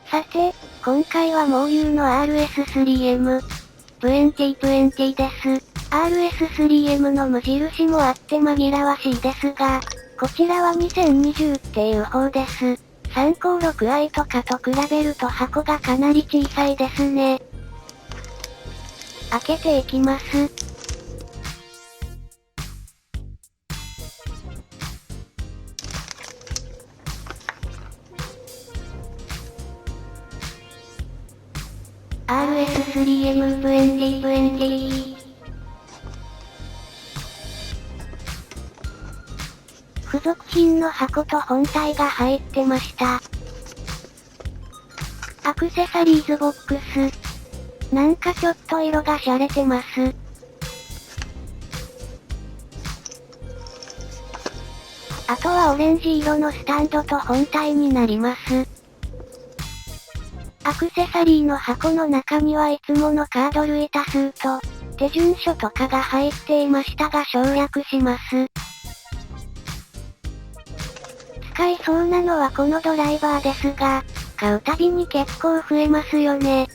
さて、今回は猛牛の RS3M2020 です。RS3M の無印もあって紛らわしいですが、こちらは2020っていう方です。356i とかと比べると箱がかなり小さいですね。開けていきます。RS3M2020 付属品の箱と本体が入ってました。アクセサリーズボックス。なんかちょっと色が洒落てます。あとはオレンジ色のスタンドと本体になります。アクセサリーの箱の中にはいつものカード類多数と、手順書とかが入っていましたが省略します。使いそうなのはこのドライバーですが、買うたびに結構増えますよね。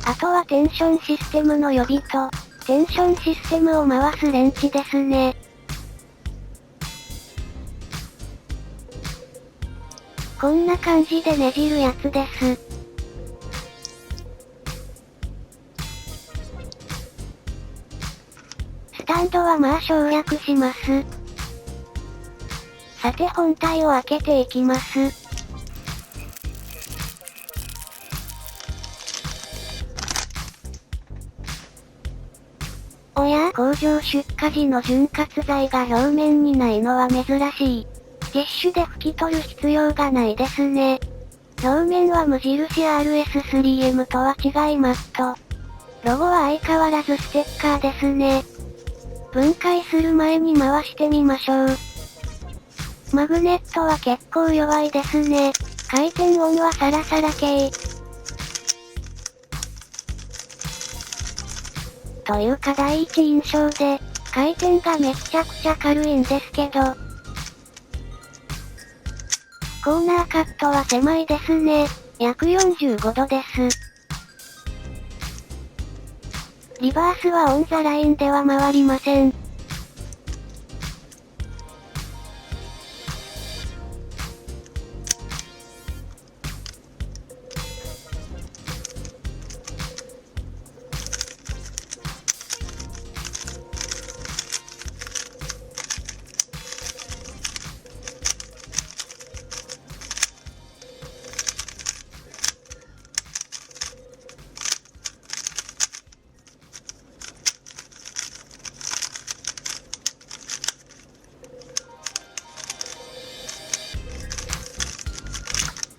あとはテンションシステムの予備と、テンションシステムを回すレンチですね。こんな感じでねじるやつです。スタンドはまあ省略します。さて本体を開けていきます。おや、工場出荷時の潤滑剤が表面にないのは珍しい。ティッシュで拭き取る必要がないですね。表面は無印 RS3M とは違いますと。ロゴは相変わらずステッカーですね。分解する前に回してみましょう。マグネットは結構弱いですね。回転音はサラサラ系。というか第一印象で、回転がめっちゃくちゃ軽いんですけど。コーナーカットは狭いですね。約45度です。リバースはオンザラインでは回りません。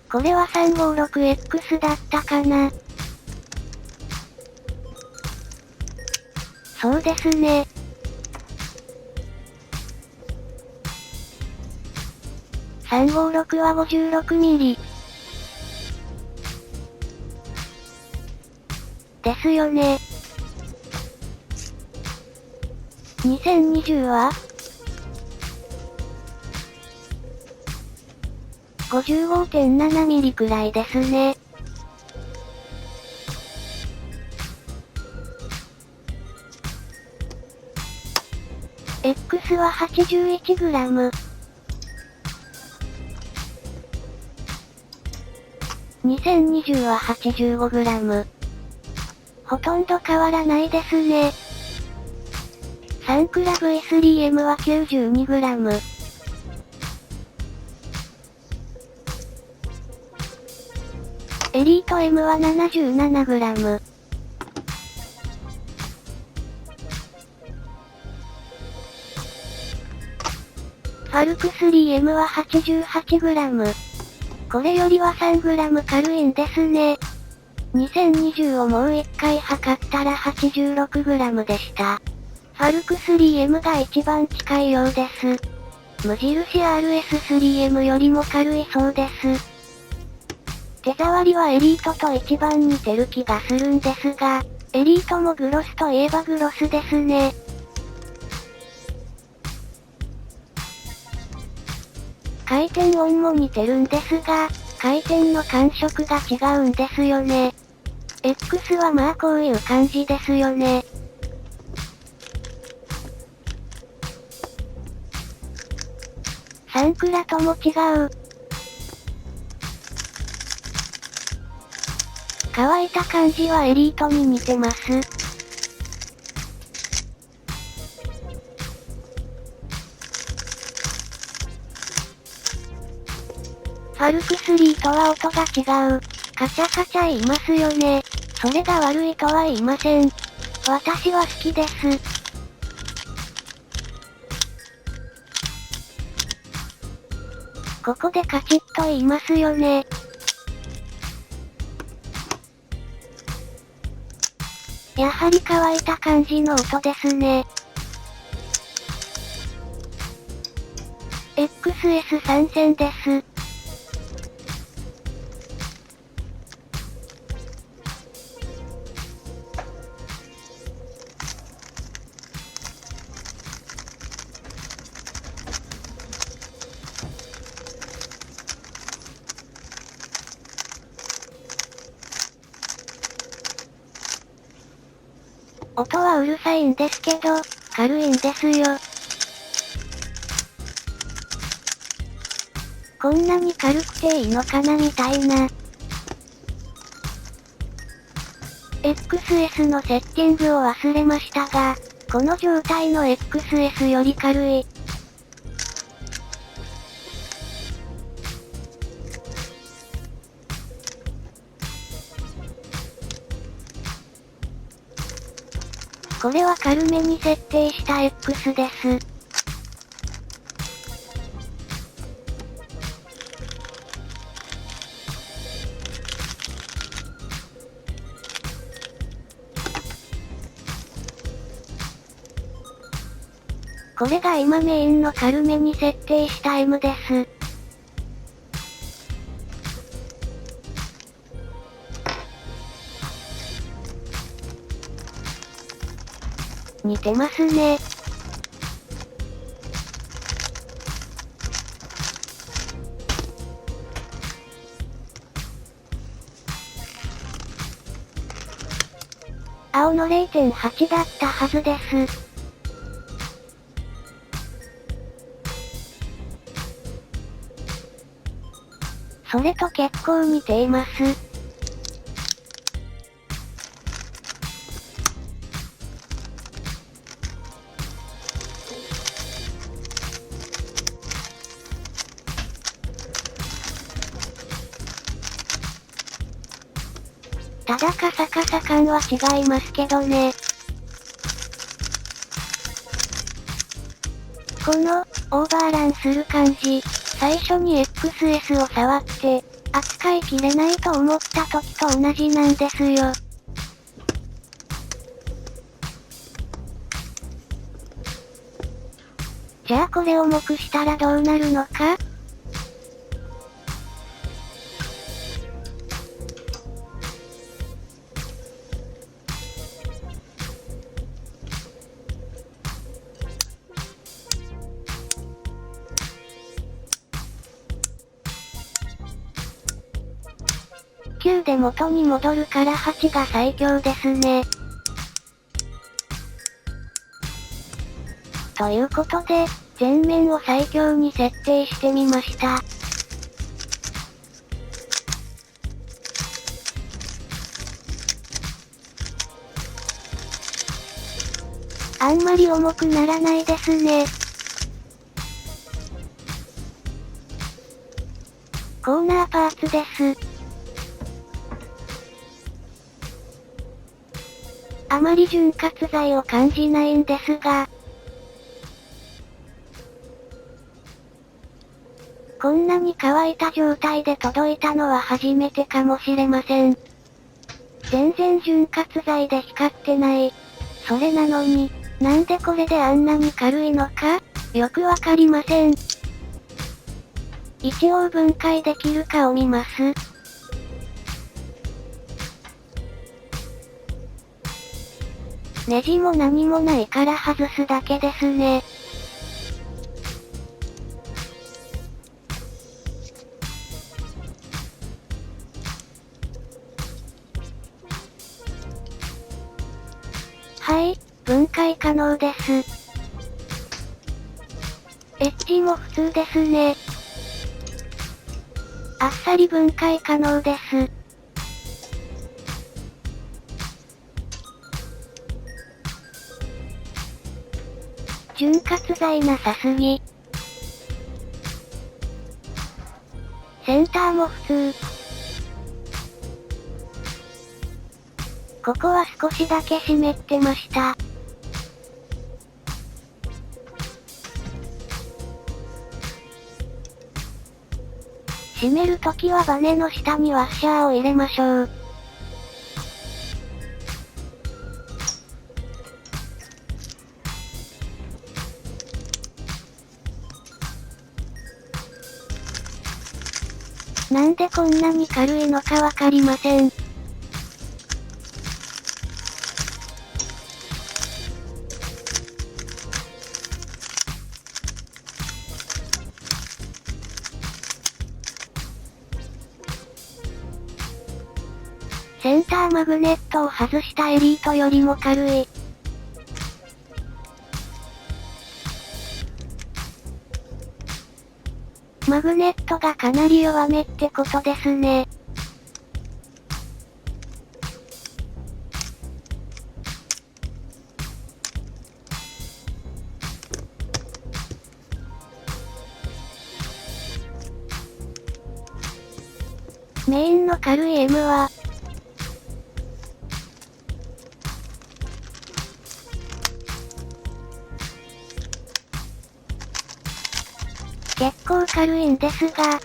これは 356X だったかな。そうですね。356は 56mm。ですよね。2020は55.7mm くらいですね。X は 81g。2020は 85g。ほとんど変わらないですね。サンクラ V3M は 92g。エリート M は 77g。ファルク 3M は 88g。これよりは 3g 軽いんですね。2020をもう一回測ったら 86g でした。ファルク 3M が一番近いようです。無印 RS3M よりも軽いそうです。手触りはエリートと一番似てる気がするんですが、エリートもグロスといえばグロスですね。回転音も似てるんですが、回転の感触が違うんですよね。X はまあこういう感じですよね。サンクラとも違う。乾いた感じはエリートに似てます。ファルク3とは音が違う。カチャカチャ言いますよね。それが悪いとは言いません。私は好きです。ここでカチッと言いますよね。やはり乾いた感じの音ですね。XS 参戦です。音はうるさいんですけど、軽いんですよ。こんなに軽くていいのかなみたいな。XS のセッティングを忘れましたが、この状態の XS より軽い。これは軽めに設定した X です。これが今メインの軽めに設定した M です。似てますね。青の 0.8 だったはずです。それと結構似ています。ただカサカサ感は違いますけどね。この、オーバーランする感じ、最初に XS を触って、扱いきれないと思った時と同じなんですよ。じゃあこれ重くしたらどうなるのか？9で元に戻るから8が最強ですね。ということで、前面を最強に設定してみました。あんまり重くならないですね。コーナーパーツです。あまり潤滑剤を感じないんですが、こんなに乾いた状態で届いたのは初めてかもしれません。全然潤滑剤で光ってない。それなのに、なんでこれであんなに軽いのか、よくわかりません。一応分解できるかを見ます。ネジも何もないから外すだけですね。はい、分解可能です。エッジも普通ですね。あっさり分解可能です。潤滑剤なさすぎ。センターも普通。ここは少しだけ湿ってました。締めるときはバネの下にワッシャーを入れましょう。なんでこんなに軽いのかわかりません。センターマグネットを外したエリートよりも軽い。マグネットがかなり弱めってことですね。メインの軽い M は、結構軽いんですが、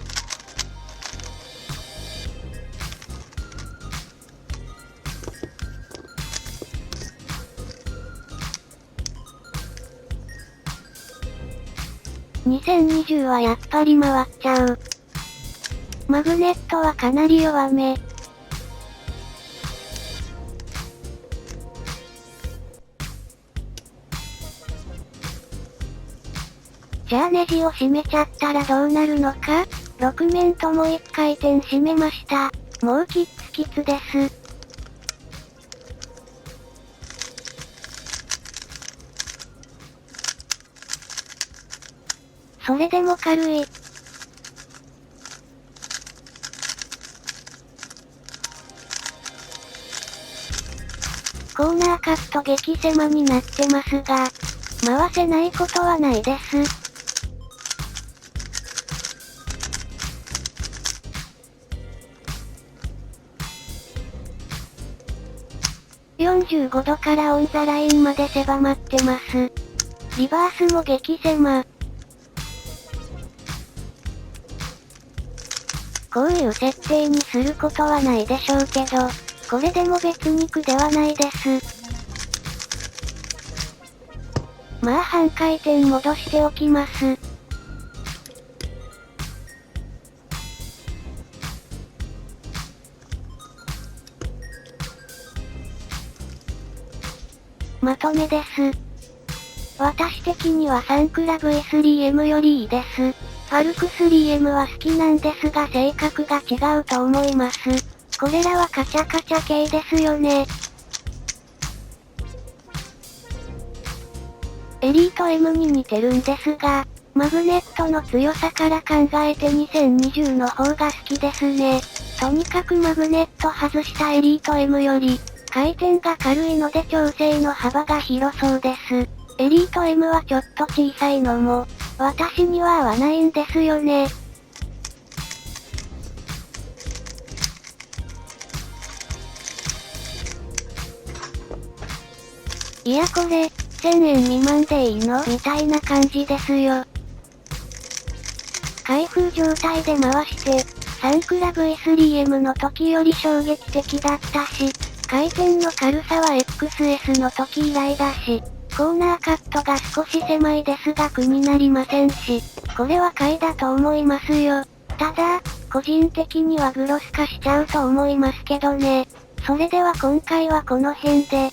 2020はやっぱり回っちゃう。マグネットはかなり弱め。じゃあネジを締めちゃったらどうなるのか？ 6 面とも1回転締めました。もうキッツキツです。それでも軽い。コーナーカット激狭になってますが、回せないことはないです。45度からオンザラインまで狭まってます。リバースも激狭。こういう設定にすることはないでしょうけど、これでも別に苦ではないです。まあ半回転戻しておきます。まとめです。私的にはサンクラ V3M よりいいです。ファルク 3M は好きなんですが性格が違うと思います。これらはカチャカチャ系ですよね。エリート M に似てるんですが、マグネットの強さから考えて2020の方が好きですね。とにかくマグネット外したエリート M より、回転が軽いので調整の幅が広そうです。エリート M はちょっと小さいのも、私には合わないんですよね。いやこれ、1000円未満でいいのみたいな感じですよ。開封状態で回して、サンクラ V3M の時より衝撃的だったし、回転の軽さは XS の時以来だし、コーナーカットが少し狭いですが苦になりませんし、これは買いだと思いますよ。ただ、個人的にはグロス化しちゃうと思いますけどね。それでは今回はこの辺で、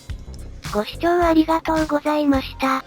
ご視聴ありがとうございました。